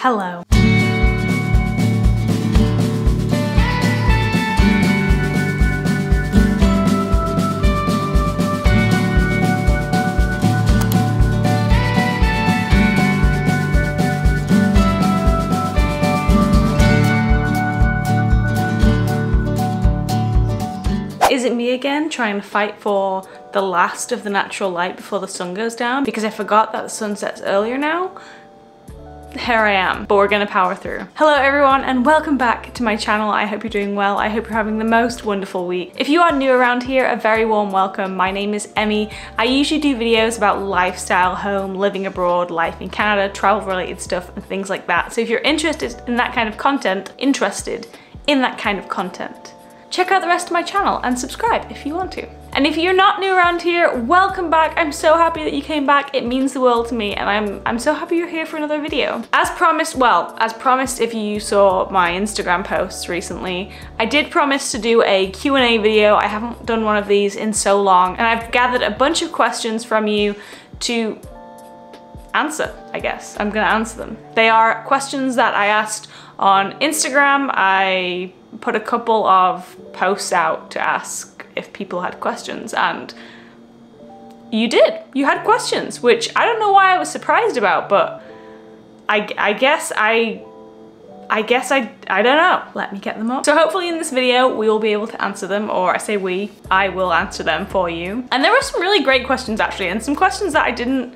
Hello. Is it me again trying to fight for the last of the natural light before the sun goes down? Because I forgot that the sun sets earlier now. Here I am, but we're gonna power through. Hello everyone and welcome back to my channel. I hope you're doing well. I hope you're having the most wonderful week. If you are new around here, a very warm welcome. My name is Emme. I usually do videos about lifestyle, home, living abroad, life in Canada, travel related stuff and things like that. So if you're interested in that kind of content, check out the rest of my channel and subscribe if you want to. And if you're not new around here, welcome back. I'm so happy that you came back. It means the world to me and I'm so happy you're here for another video. As promised if you saw my Instagram posts recently, I did promise to do a Q&A video. I haven't done one of these in so long and I've gathered a bunch of questions from you to answer, I guess. I'm gonna answer them. They are questions that I asked on Instagram. I put a couple of posts out to ask if people had questions and you did. You had questions, which I don't know why I was surprised about, but I guess I don't know. Let me get them up. So hopefully in this video we will be able to answer them, or I will answer them for you. And there were some really great questions actually, and some questions that I didn't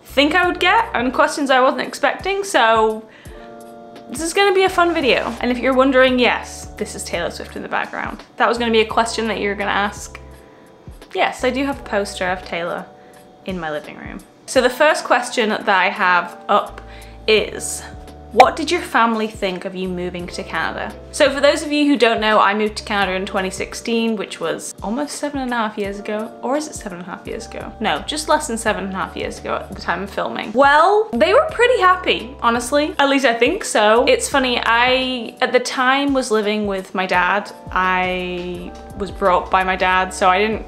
think I would get and questions I wasn't expecting, so this is gonna be a fun video. And if you're wondering, yes, this is Taylor Swift in the background. That was gonna be a question that you're gonna ask. Yes, I do have a poster of Taylor in my living room. So the first question that I have up is, what did your family think of you moving to Canada? So for those of you who don't know, I moved to Canada in 2016, which was almost 7.5 years ago. Or is it 7.5 years ago? No, just less than 7.5 years ago at the time of filming. Well, they were pretty happy, honestly. At least I think so. It's funny, I, at the time, was living with my dad. I was brought up by my dad, so I didn't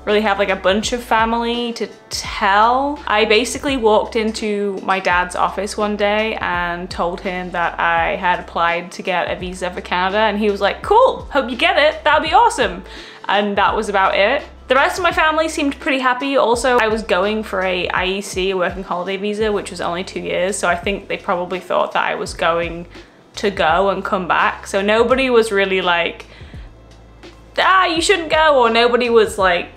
really have like a bunch of family to tell. I basically walked into my dad's office one day and told him that I had applied to get a visa for Canada, and he was like, cool, hope you get it, that'd be awesome. And that was about it. The rest of my family seemed pretty happy. Also, I was going for a IEC, a working holiday visa, which was only 2 years, so I think they probably thought that I was going to go and come back. So nobody was really like, you shouldn't go, or nobody was like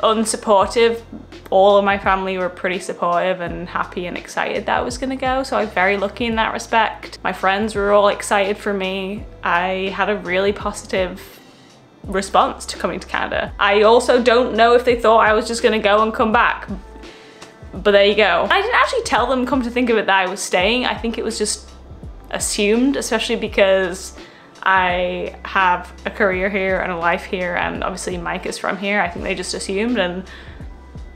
unsupportive. All of my family were pretty supportive and happy and excited that I was gonna go, so I was very lucky in that respect. My friends were all excited for me. I had a really positive response to coming to Canada. I also don't know if they thought I was just gonna go and come back, but there you go. I didn't actually tell them, come to think of it, that I was staying. I think it was just assumed, especially because I have a career here and a life here, and obviously Mike is from here. I think they just assumed, and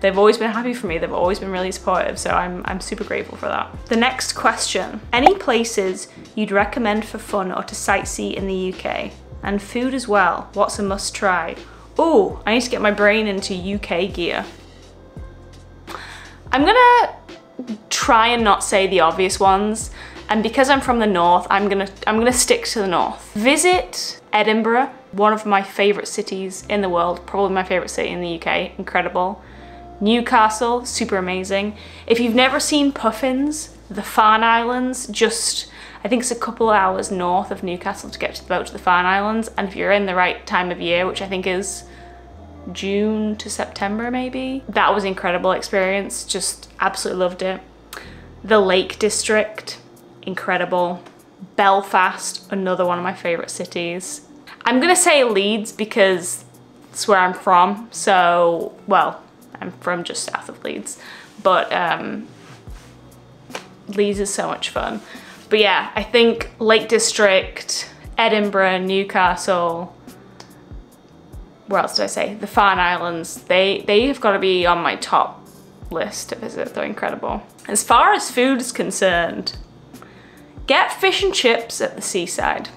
they've always been happy for me. They've always been really supportive, so I'm super grateful for that. The next question, any places you'd recommend for fun or to sightsee in the UK? And food as well, what's a must try? Oh, I need to get my brain into UK gear. I'm gonna try and not say the obvious ones. And because I'm from the north, I'm gonna stick to the north. Visit Edinburgh, one of my favorite cities in the world, probably my favorite city in the UK, incredible. Newcastle, super amazing. If you've never seen Puffins, the Farne Islands, I think it's a couple of hours north of Newcastle to get to the boat to the Farne Islands. And if you're in the right time of year, which I think is June to September maybe, that was an incredible experience, just absolutely loved it. The Lake District, incredible. Belfast, another one of my favorite cities. I'm gonna say Leeds because it's where I'm from. So, well, I'm from just south of Leeds, but Leeds is so much fun. But yeah, I think Lake District, Edinburgh, Newcastle, where else did I say? The Farne Islands, they have got to be on my top list to visit. They're incredible. As far as food is concerned, get fish and chips at the seaside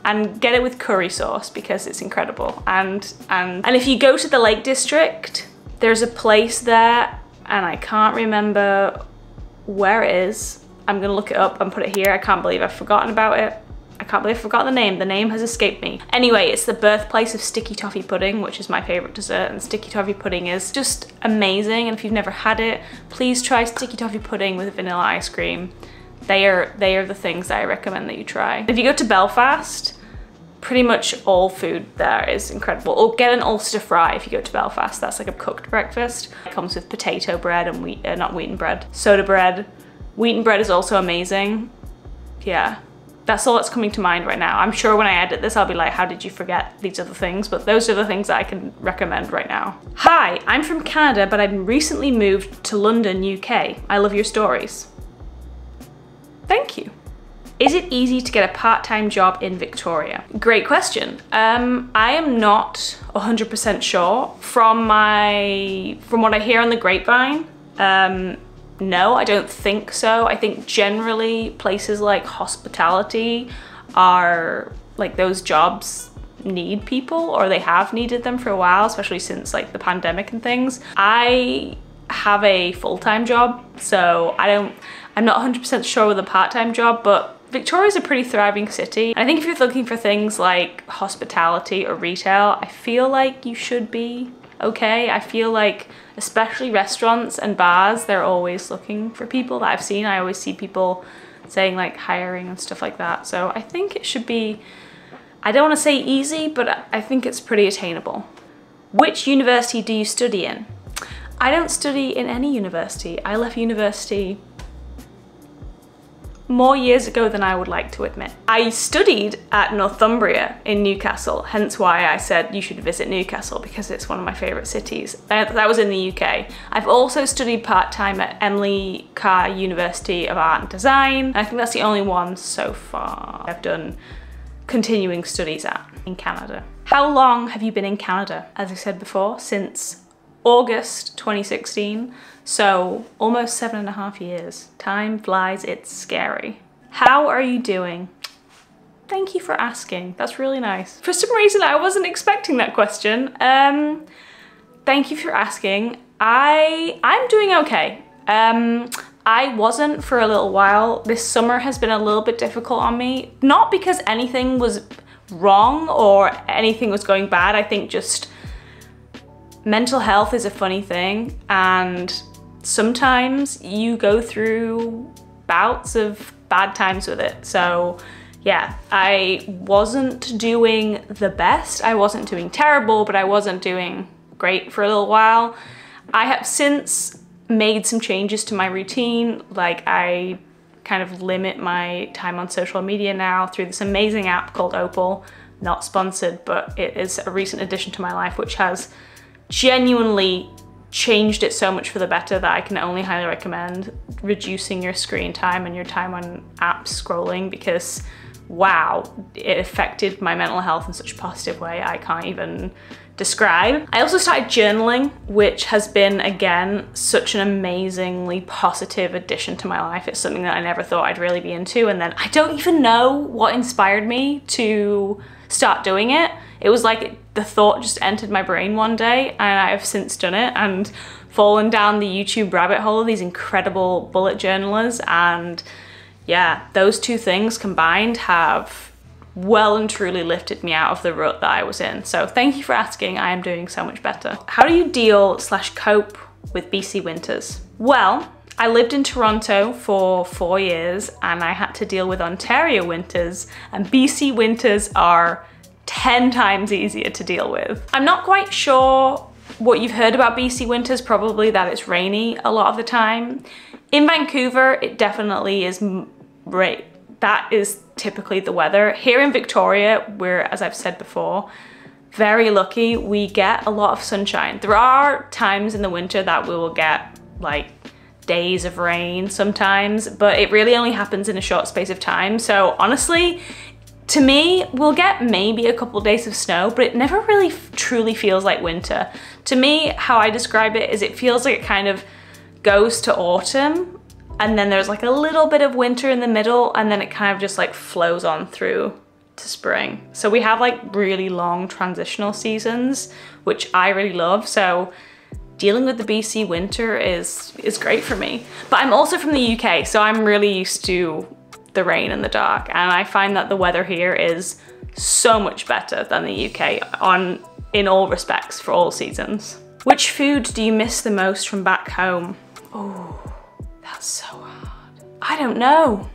and get it with curry sauce because it's incredible. And if you go to the Lake District, there's a place there and I can't remember where it is. I'm gonna look it up and put it here. I can't believe I've forgotten about it. I can't believe I forgot the name. The name has escaped me. Anyway, it's the birthplace of sticky toffee pudding, which is my favorite dessert, and sticky toffee pudding is just amazing. And if you've never had it, please try sticky toffee pudding with vanilla ice cream. They are the things that I recommend that you try. If you go to Belfast, pretty much all food there is incredible. Or get an Ulster fry if you go to Belfast. That's like a cooked breakfast. It comes with potato bread and not wheaten bread, soda bread. Wheaten bread is also amazing. Yeah. That's all that's coming to mind right now. I'm sure when I edit this, I'll be like, how did you forget these other things? But those are the things that I can recommend right now. Hi, I'm from Canada, but I've recently moved to London, UK. I love your stories. Thank you. Is it easy to get a part-time job in Victoria? Great question. I am not 100% sure. From what I hear on the grapevine, no, I don't think so. I think generally places like hospitality are like those jobs need people, or they have needed them for a while, especially since like the pandemic and things. I have a full-time job, so I'm not 100% sure with a part-time job, but Victoria's a pretty thriving city. I think if you're looking for things like hospitality or retail, I feel like you should be okay. I feel like especially restaurants and bars, they're always looking for people that I've seen. I always see people saying like hiring and stuff like that. So I think it should be, I don't want to say easy, but I think it's pretty attainable. Which university do you study in? I don't study in any university. I left university more years ago than I would like to admit. I studied at Northumbria in Newcastle, hence why I said you should visit Newcastle, because it's one of my favourite cities. That was in the UK. I've also studied part-time at Emme Carr University of Art and Design. I think that's the only one so far I've done continuing studies at in Canada. How long have you been in Canada? As I said before, since August 2016. So almost 7.5 years. Time flies, it's scary. How are you doing? Thank you for asking. That's really nice. For some reason, I wasn't expecting that question. Thank you for asking. I'm doing okay. I wasn't for a little while. This summer has been a little bit difficult on me. Not because anything was wrong or anything was going bad. I think just mental health is a funny thing, and sometimes you go through bouts of bad times with it. So yeah, I wasn't doing the best. I wasn't doing terrible, but I wasn't doing great for a little while. I have since made some changes to my routine. Like I kind of limit my time on social media now through this amazing app called Opal. Not sponsored, but it is a recent addition to my life, which has genuinely changed it so much for the better that I can only highly recommend reducing your screen time and your time on apps scrolling, because wow, it affected my mental health in such a positive way I can't even describe. I also started journaling, which has been, again, such an amazingly positive addition to my life. It's something that I never thought I'd really be into, and then I don't even know what inspired me to start doing it. It was like the thought just entered my brain one day, and I have since done it and fallen down the YouTube rabbit hole of these incredible bullet journalers. And yeah, those two things combined have well and truly lifted me out of the rut that I was in. So thank you for asking. I am doing so much better. How do you deal/cope with BC winters? Well, I lived in Toronto for 4 years and I had to deal with Ontario winters, and BC winters are 10 times easier to deal with. I'm not quite sure what you've heard about BC winters, probably that it's rainy a lot of the time. In Vancouver, it definitely is right. That is typically the weather. Here in Victoria, we're, as I've said before, very lucky. We get a lot of sunshine. There are times in the winter that we will get like days of rain sometimes, but it really only happens in a short space of time. So honestly, to me, we'll get maybe a couple of days of snow, but it never really truly feels like winter. To me, how I describe it is it feels like it kind of goes to autumn, and then there's like a little bit of winter in the middle, and then it kind of just like flows on through to spring. So we have like really long transitional seasons, which I really love. So dealing with the BC winter is great for me. But I'm also from the UK, so I'm really used to the rain and the dark, and I find that the weather here is so much better than the UK in all respects for all seasons. Which food do you miss the most from back home? Oh, that's so hard. I don't know.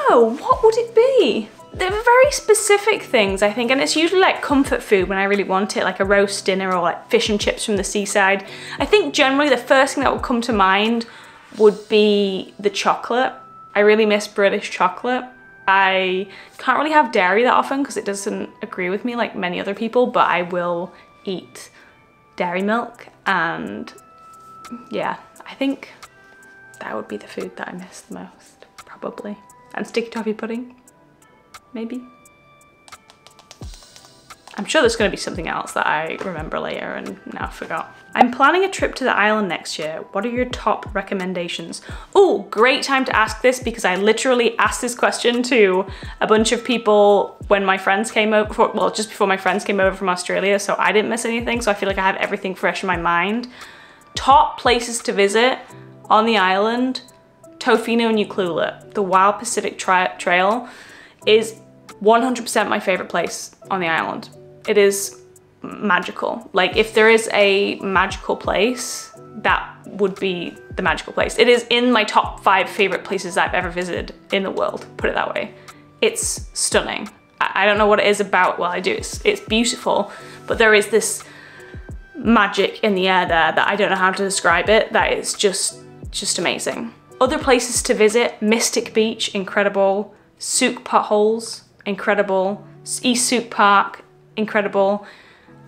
What would it be? They're very specific things, I think, and it's usually like comfort food when I really want it, like a roast dinner or like fish and chips from the seaside. I think generally the first thing that would come to mind would be the chocolate. I really miss British chocolate. I can't really have dairy that often because it doesn't agree with me like many other people, but I will eat dairy milk, and yeah, I think that would be the food that I miss the most, probably. And sticky toffee pudding, maybe. I'm sure there's going to be something else that I remember later and now forgot. I'm planning a trip to the island next year. What are your top recommendations? Oh, great time to ask this because I literally asked this question to a bunch of people when my friends came over, well, just before my friends came over from Australia, so I didn't miss anything, so I feel like I have everything fresh in my mind. Top places to visit on the island, Tofino and Ucluelet. The Wild Pacific Trail is 100% my favorite place on the island. It is magical. Like, if there is a magical place, that would be the magical place. It is in my top 5 favorite places I've ever visited in the world, put it that way. It's stunning. I don't know what it is about, well, I do, it's beautiful, but there is this magic in the air there that I don't know how to describe it, that is just amazing. Other places to visit, Mystic Beach, incredible. Souk Potholes, incredible. East Souk Park, incredible.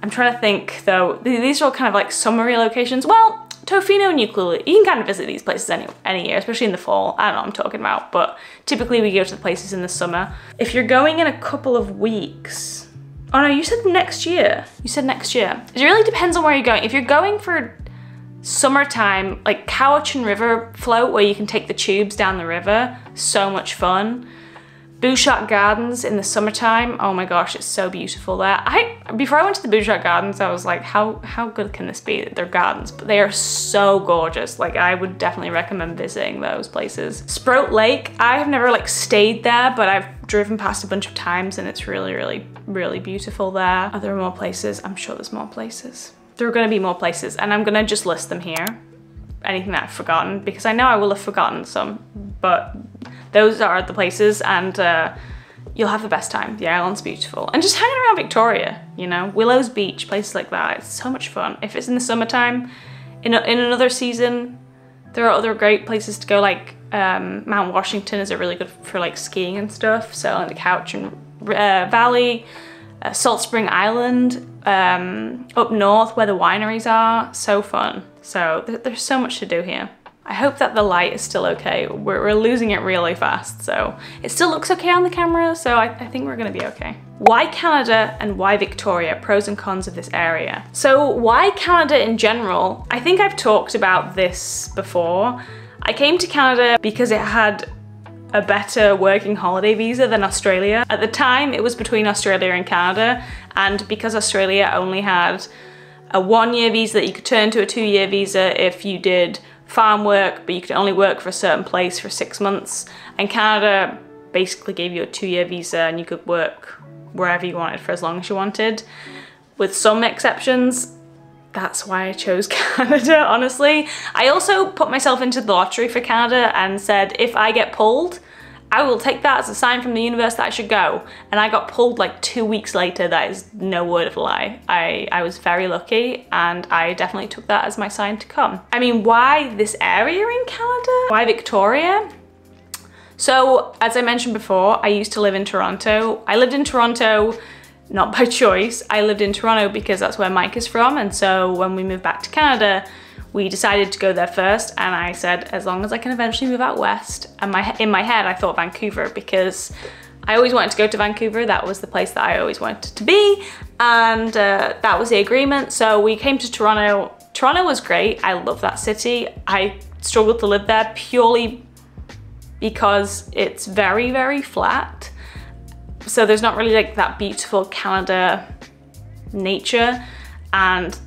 I'm trying to think though, these are all kind of like summery locations. Well, Tofino and Ucluelet, you can kind of visit these places any year, especially in the fall. I don't know what I'm talking about, but typically we go to the places in the summer. If you're going in a couple of weeks, oh no, you said next year. You said next year. It really depends on where you're going. If you're going for summertime, like Cowichan River float where you can take the tubes down the river, so much fun. Bouchard Gardens in the summertime, oh my gosh, it's so beautiful there. Before I went to the Bouchard Gardens, I was like, how good can this be? They're gardens, but they are so gorgeous. Like, I would definitely recommend visiting those places. Sprout Lake, I have never like stayed there, but I've driven past a bunch of times and it's really, really, really beautiful there. Are there more places? I'm sure there's more places. There are gonna be more places and I'm gonna just list them here. Anything that I've forgotten, because I know I will have forgotten some, but those are the places, and you'll have the best time. The island's beautiful. And just hanging around Victoria, you know, Willows Beach, places like that. It's so much fun. If it's in the summertime, in another season, there are other great places to go, like Mount Washington is really good for like skiing and stuff. So like the Cowichan Valley, Salt Spring Island, up north where the wineries are, so fun. So there's so much to do here. I hope that the light is still okay. We're losing it really fast, so it still looks okay on the camera, so I think we're gonna be okay. Why Canada and why Victoria? Pros and cons of this area. So why Canada in general? I think I've talked about this before. I came to Canada because it had a better working holiday visa than Australia. At the time, it was between Australia and Canada, and because Australia only had a 1-year visa that you could turn to a 2-year visa if you did farm work, but you could only work for a certain place for 6 months. And Canada basically gave you a 2-year visa and you could work wherever you wanted for as long as you wanted. With some exceptions, that's why I chose Canada, honestly. I also put myself into the lottery for Canada and said, if I get pulled, I will take that as a sign from the universe that I should go. And I got pulled like 2 weeks later. That is no word of a lie. I was very lucky and I definitely took that as my sign to come. I mean, why this area in Canada? Why Victoria? So, as I mentioned before, I used to live in Toronto. I lived in Toronto not by choice. I lived in Toronto because that's where Mike is from. And so when we moved back to Canada, we decided to go there first, and I said, as long as I can eventually move out west. And in my head, I thought Vancouver because I always wanted to go to Vancouver. That was the place that I always wanted to be, and that was the agreement. So we came to Toronto. Toronto was great. I love that city. I struggled to live there purely because it's very, very flat. So there's not really like that beautiful Canada nature, and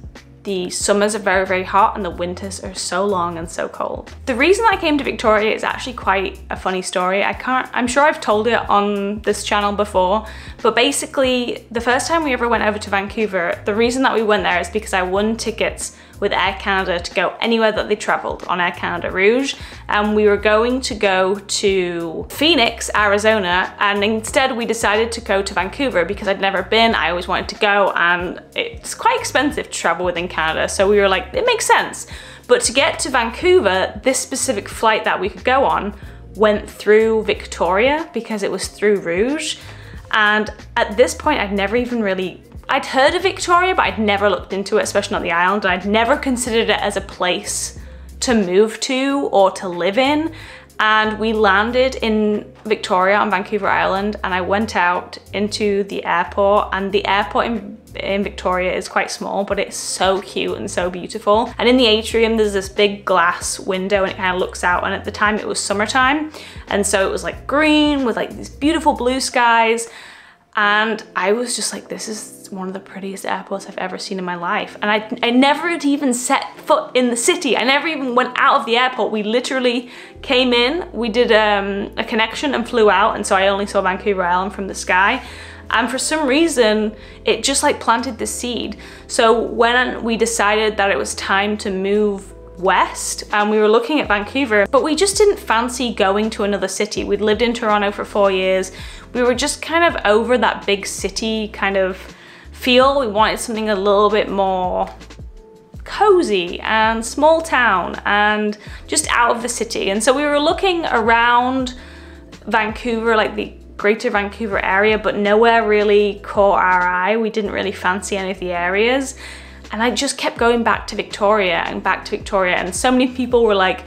the summers are very, very hot and the winters are so long and so cold. The reason I came to Victoria is actually quite a funny story. I'm sure I've told it on this channel before, but basically the first time we ever went over to Vancouver, the reason that we went there is because I won tickets with Air Canada to go anywhere that they traveled on Air Canada Rouge, and we were going to go to Phoenix, Arizona, and instead we decided to go to Vancouver because I'd never been. I always wanted to go, and it's quite expensive to travel within Canada, so we were like, it makes sense. But to get to Vancouver, this specific flight that we could go on went through Victoria because it was through Rouge, and at this point I'd heard of Victoria, but I'd never looked into it, especially not the island, and I'd never considered it as a place to move to or to live in. And we landed in Victoria on Vancouver Island, and I went out into the airport, and the airport in Victoria is quite small, but it's so cute and so beautiful. And in the atrium, there's this big glass window and it kind of looks out, and at the time it was summertime. And so it was like green with like these beautiful blue skies. And I was just like, this is one of the prettiest airports I've ever seen in my life. And I never had even set foot in the city. I never even went out of the airport. We literally came in, we did a connection and flew out. And so I only saw Vancouver Island from the sky. And for some reason, it just like planted the seed. So when we decided that it was time to move west, and we were looking at Vancouver, but we just didn't fancy going to another city. We'd lived in Toronto for 4 years. We were just kind of over that big city kind of feel. We wanted something a little bit more cozy and small town and just out of the city. And so we were looking around Vancouver, like the greater Vancouver area, but nowhere really caught our eye. We didn't really fancy any of the areas. And I just kept going back to Victoria and back to Victoria. And so many people were like,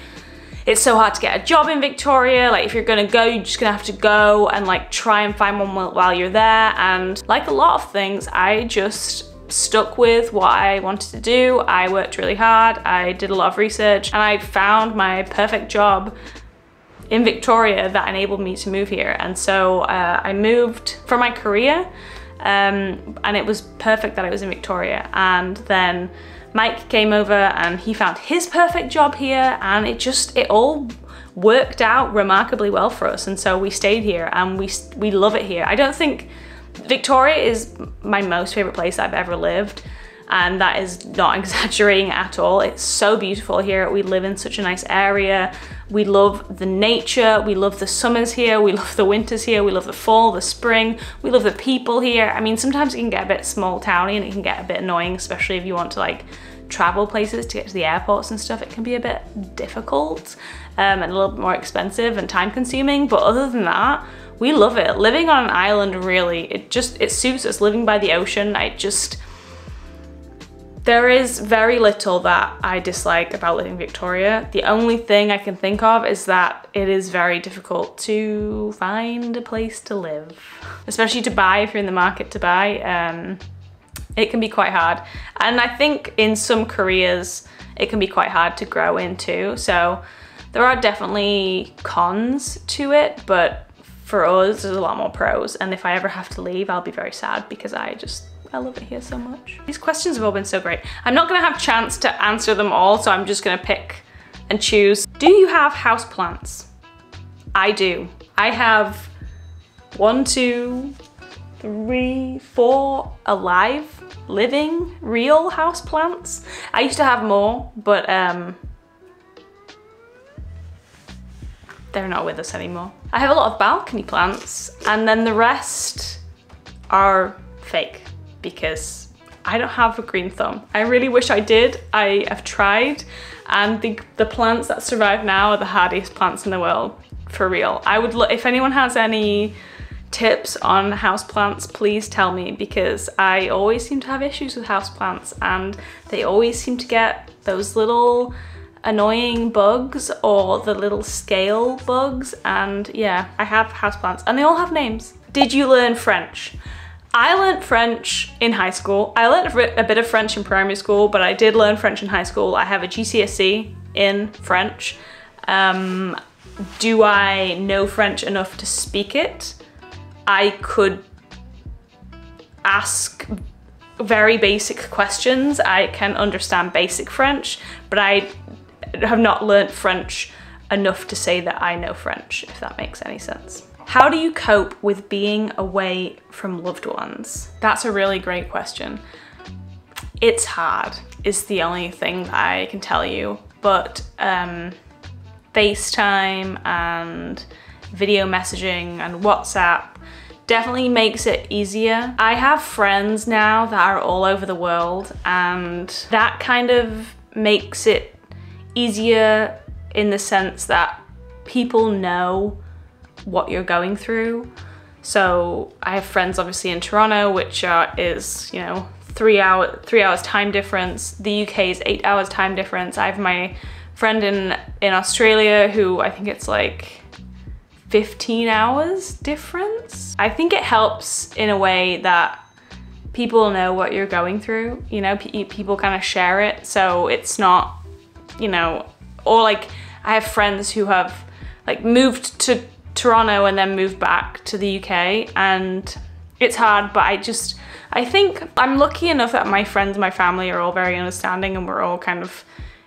it's so hard to get a job in Victoria. Like if you're gonna go, you're just gonna have to go and like try and find one while you're there. And like a lot of things, I just stuck with what I wanted to do. I worked really hard. I did a lot of research, and I found my perfect job in Victoria that enabled me to move here. And so I moved for my career. And it was perfect that I was in Victoria. And then Mike came over and he found his perfect job here, and it all worked out remarkably well for us. And so we stayed here, and we love it here. I don't think Victoria is my most favorite place I've ever lived, and that is not exaggerating at all. It's so beautiful here. We live in such a nice area. We love the nature, we love the summers here, we love the winters here, we love the fall, the spring, we love the people here. I mean, sometimes it can get a bit small towny and it can get a bit annoying, especially if you want to like travel places to get to the airports and stuff. It can be a bit difficult and a little bit more expensive and time consuming, but other than that, we love it. Living on an island, really, it suits us. Living by the ocean, there is very little that I dislike about living in Victoria. The only thing I can think of is that it is very difficult to find a place to live, especially to buy. If you're in the market to buy, it can be quite hard. And I think in some careers, it can be quite hard to grow into. So there are definitely cons to it, but for us, there's a lot more pros. And if I ever have to leave, I'll be very sad because I love it here so much. These questions have all been so great. I'm not gonna have a chance to answer them all, so I'm just gonna pick and choose. Do you have houseplants? I do. I have 1, 2, 3, 4 alive, living, real houseplants. I used to have more, but they're not with us anymore. I have a lot of balcony plants, and then the rest are fake, because I don't have a green thumb. I really wish I did. I have tried, and the plants that survive now are the hardiest plants in the world, for real. I would if anyone has any tips on houseplants, please tell me, because I always seem to have issues with houseplants, and they always seem to get those little annoying bugs or the little scale bugs. And yeah, I have houseplants, and they all have names. Did you learn French? I learned French in high school. I learned a bit of French in primary school, but I did learn French in high school. I have a GCSE in French. Do I know French enough to speak it? I could ask very basic questions. I can understand basic French, but I have not learnt French enough to say that I know French, if that makes any sense. How do you cope with being away from loved ones? That's a really great question. It's hard, is the only thing that I can tell you, but FaceTime and video messaging and WhatsApp definitely makes it easier. I have friends now that are all over the world, and that kind of makes it easier in the sense that people know what you're going through. So I have friends obviously in Toronto, which is, you know, 3 hours time difference. The UK is 8 hours time difference. I have my friend in Australia who I think it's like 15 hours difference. I think it helps in a way that people know what you're going through, you know, people kind of share it. So it's not, you know, or like I have friends who have like moved to Toronto and then moved back to the UK, and it's hard, but I think I'm lucky enough that my friends, my family are all very understanding, and we're all kind of,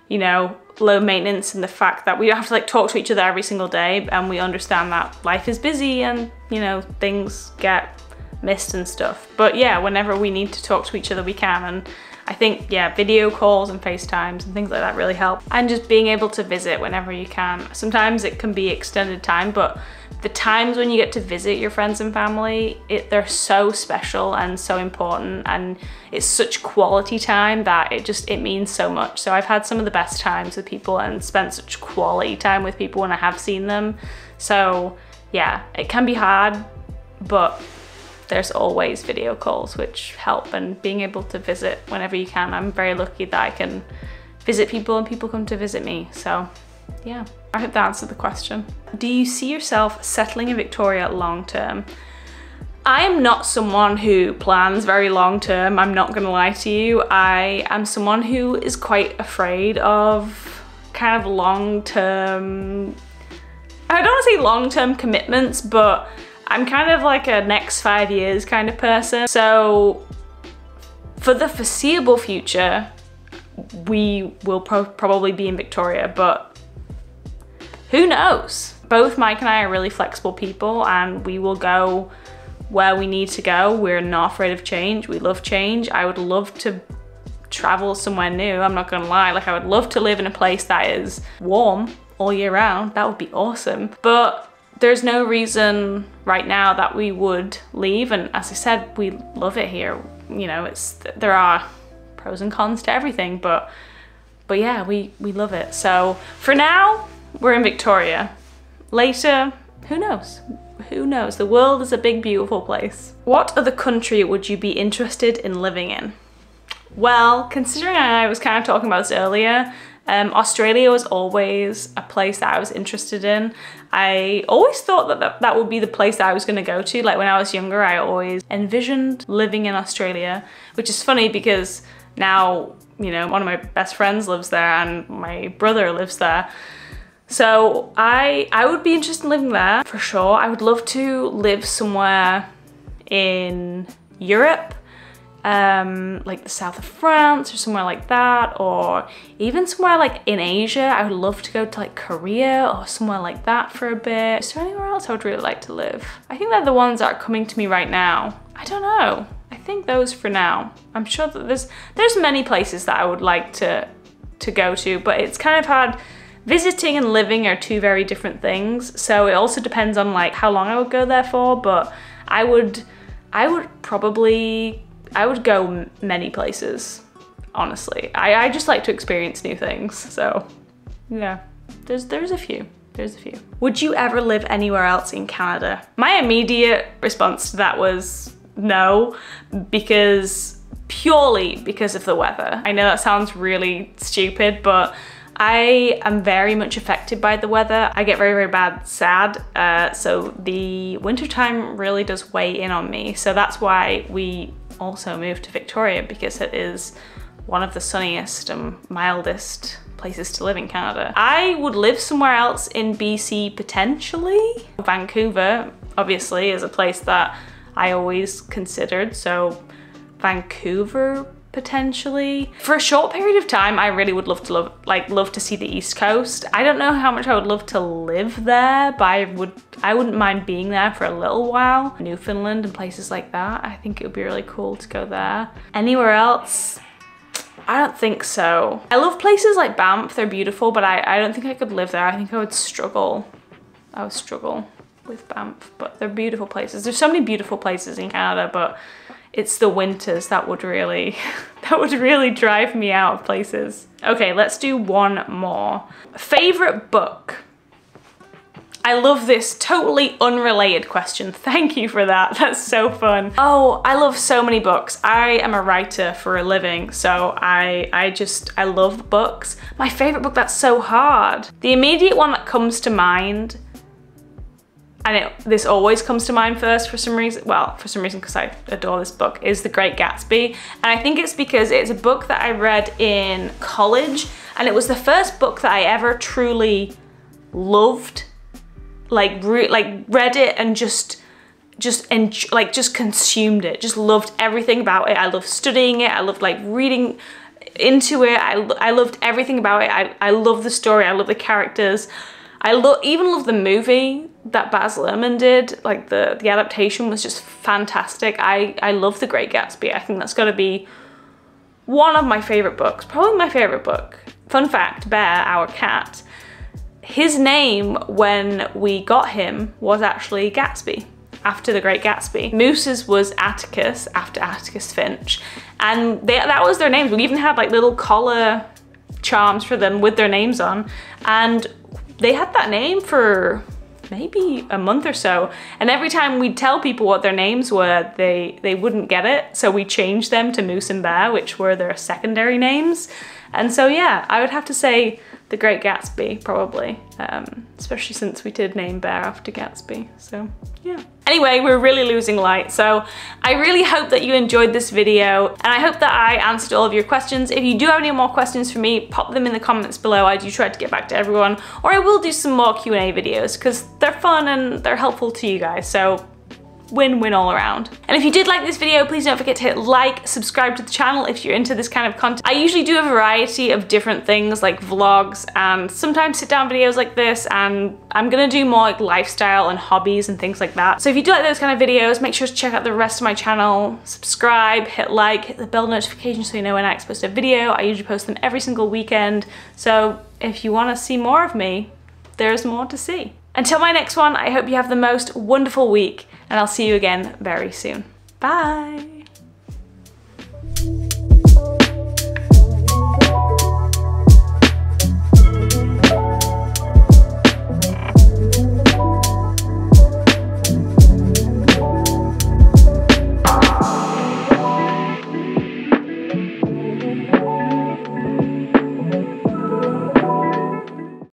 you know, low maintenance in the fact that we don't have to like talk to each other every single day, and we understand that life is busy and, you know, things get missed and stuff. But yeah, whenever we need to talk to each other, we can. And I think, yeah, video calls and FaceTimes and things like that really help. And just being able to visit whenever you can. Sometimes it can be extended time, but the times when you get to visit your friends and family, they're so special and so important, and it's such quality time that it means so much. So I've had some of the best times with people and spent such quality time with people when I have seen them. So yeah, it can be hard, but there's always video calls which help, and being able to visit whenever you can. I'm very lucky that I can visit people and people come to visit me. So yeah, I hope that answered the question. Do you see yourself settling in Victoria long term? I am not someone who plans very long term, I'm not gonna lie to you. I am someone who is quite afraid of kind of long term, I don't wanna say long term commitments, but I'm kind of like a next 5 years kind of person. So for the foreseeable future, we will probably be in Victoria, but who knows? Both Mike and I are really flexible people, and we will go where we need to go. We're not afraid of change. We love change. I would love to travel somewhere new. I'm not gonna lie. Like, I would love to live in a place that is warm all year round. That would be awesome. But there's no reason right now that we would leave. And as I said, we love it here. You know, there are pros and cons to everything, but yeah, we love it. So for now, we're in Victoria. Later, who knows? Who knows? The world is a big, beautiful place. What other country would you be interested in living in? Well, considering I was kind of talking about this earlier, Australia was always a place that I was interested in. I always thought that would be the place that I was gonna go to. Like when I was younger, I always envisioned living in Australia, which is funny because now, you know, one of my best friends lives there and my brother lives there. So I would be interested in living there for sure. I would love to live somewhere in Europe, like the south of France or somewhere like that, or even somewhere like in Asia. I would love to go to like Korea or somewhere like that for a bit. Is there anywhere else I would really like to live? I think they're the ones that are coming to me right now. I don't know. I think those for now. I'm sure that there's many places that I would like to go to, but it's kind of hard. Visiting and living are two very different things, so it also depends on like how long I would go there for, but I would go many places, honestly. I just like to experience new things, so yeah, there's a few. Would you ever live anywhere else in Canada? My immediate response to that was no, purely because of the weather. I know that sounds really stupid, but I am very much affected by the weather. I get very, very bad sad, so the wintertime really does weigh in on me. So that's why we also moved to Victoria, because it is one of the sunniest and mildest places to live in Canada. I would live somewhere else in BC potentially. Vancouver, obviously, is a place that I always considered, so Vancouver potentially. For a short period of time, I really would love to see the East Coast. I don't know how much I would love to live there, but I wouldn't mind being there for a little while. Newfoundland and places like that. I think it would be really cool to go there. Anywhere else? I don't think so. I love places like Banff, they're beautiful, but I don't think I could live there. I think I would struggle. I would struggle with Banff, but they're beautiful places. There's so many beautiful places in Canada, but it's the winters that would really, drive me out of places. Okay, let's do one more. Favorite book? I love this totally unrelated question. Thank you for that. That's so fun. Oh, I love so many books. I am a writer for a living, so I love books. My favorite book, that's so hard. The immediate one that comes to mind, and this always comes to mind first for some reason, well, for some reason because I adore this book, is The Great Gatsby. And I think it's because it's a book that I read in college, and it was the first book that I ever truly loved. Like read it and just consumed it. Just loved everything about it. I loved studying it. I loved like reading into it. I loved everything about it. I love the story. I love the characters. I even love the movie that Baz Luhrmann did. Like the adaptation was just fantastic. I love The Great Gatsby. I think that's got to be one of my favorite books. Probably my favorite book. Fun fact, Bear, our cat, his name when we got him was actually Gatsby, after The Great Gatsby. Moose's was Atticus, after Atticus Finch, and that was their names. We even had like little collar charms for them with their names on, and they had that name for maybe a month or so, and every time we'd tell people what their names were, they wouldn't get it, so we changed them to Moose and Bear, which were their secondary names. And so yeah, I would have to say The Great Gatsby, probably, especially since we did name Bear after Gatsby, so yeah. Anyway, we're really losing light, so I really hope that you enjoyed this video, and I hope that I answered all of your questions. If you do have any more questions for me, pop them in the comments below. I do try to get back to everyone, or I will do some more Q&A videos, because they're fun and they're helpful to you guys, so win-win all around. And if you did like this video, please don't forget to hit like, subscribe to the channel if you're into this kind of content. I usually do a variety of different things like vlogs and sometimes sit down videos like this, and I'm gonna do more like lifestyle and hobbies and things like that. So if you do like those kind of videos, make sure to check out the rest of my channel, subscribe, hit like, hit the bell notification so you know when I next post a video. I usually post them every single weekend. So if you wanna see more of me, there's more to see. Until my next one, I hope you have the most wonderful week, and I'll see you again very soon. Bye!